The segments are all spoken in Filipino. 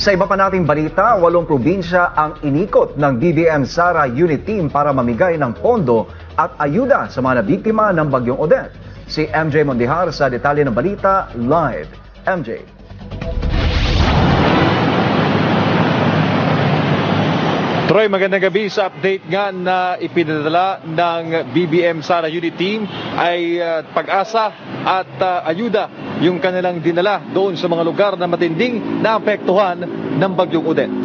Sa iba pa nating balita, 8 probinsya ang inikot ng BBM Sara Unit Team para mamigay ng pondo at ayuda sa mga nabiktima ng Bagyong Odette. Si MJ Mondihar sa detalye ng balita live. MJ. Troy, magandang gabi. Sa update nga na ipinadala ng BBM Sara Unit Team ay pag-asa at ayuda yung kanilang dinala doon sa mga lugar na matinding naapektuhan ng Bagyong Odette.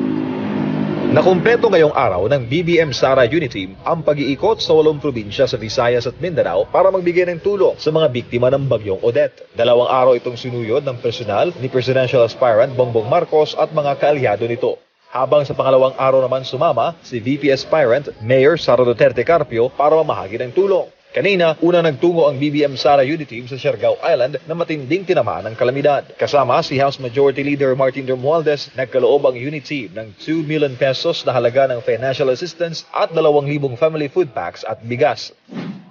Nakumpleto ngayong araw ng BBM Sara Unit Team ang pag-iikot sa 8 probinsya sa Visayas at Mindanao para magbigay ng tulong sa mga biktima ng Bagyong Odette. 2 araw itong sinuyod ng personal ni Presidential Aspirant Bongbong Marcos at mga kaalyado nito. Habang sa pangalawang araw naman sumama si VP Aspirant Mayor Sara Duterte Carpio para mamahagi ng tulong. Kanina, una nagtungo ang BBM Sara Unit Team sa Siargao Island na matinding tinamaan ng kalamidad. Kasama si House Majority Leader Martin Romualdez, nagkaloob ang unit team ng 2 million pesos na halaga ng financial assistance at 2,000 family food packs at bigas.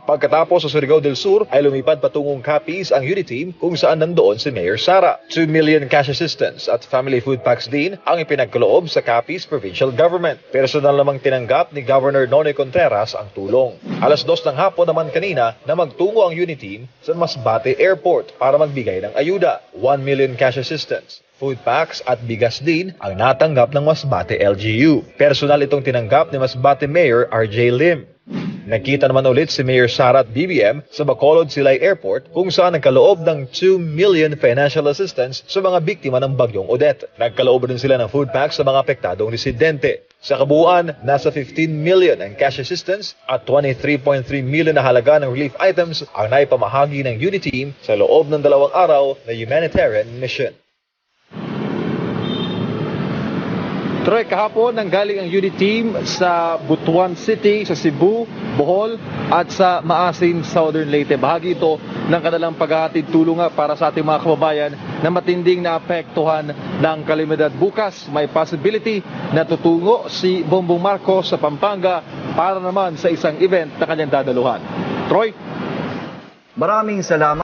Pagkatapos sa Surigao del Sur ay lumipad patungong Capiz ang unit team kung saan nandoon si Mayor Sara. 2 million cash assistance at family food packs din ang ipinagkaloob sa Capiz Provincial Government. Personal namang tinanggap ni Governor Nonoy Contreras ang tulong. 2:00 ng hapon naman kanina na magtungo ang unit team sa Masbate Airport para magbigay ng ayuda. 1 million cash assistance, food packs at bigas din ang natanggap ng Masbate LGU. Personal itong tinanggap ni Masbate Mayor RJ Lim. Nakita naman ulit si Mayor Sara at BBM sa Bacolod Silay Airport kung saan nagkaloob ng 2 million financial assistance sa mga biktima ng Bagyong Odette. Nagkaloob din sila ng food packs sa mga apektadong residente. Sa kabuuan, nasa 15 million ang cash assistance at 23.3 million na halaga ng relief items ang naipamahagi ng unit team sa loob ng 2 araw na humanitarian mission. Troy, kahapon nanggaling ang unit team sa Butuan City, sa Cebu, Bohol at sa Maasin, Southern Leyte. Bahagi ito ng kanilang paghahatid tulong para sa ating mga kababayan na matinding naapektuhan ng kalamidad. Bukas may possibility na tutungo si Bongbong Marcos sa Pampanga para naman sa isang event na kanyang dadaluhan. Troy? Maraming salamat.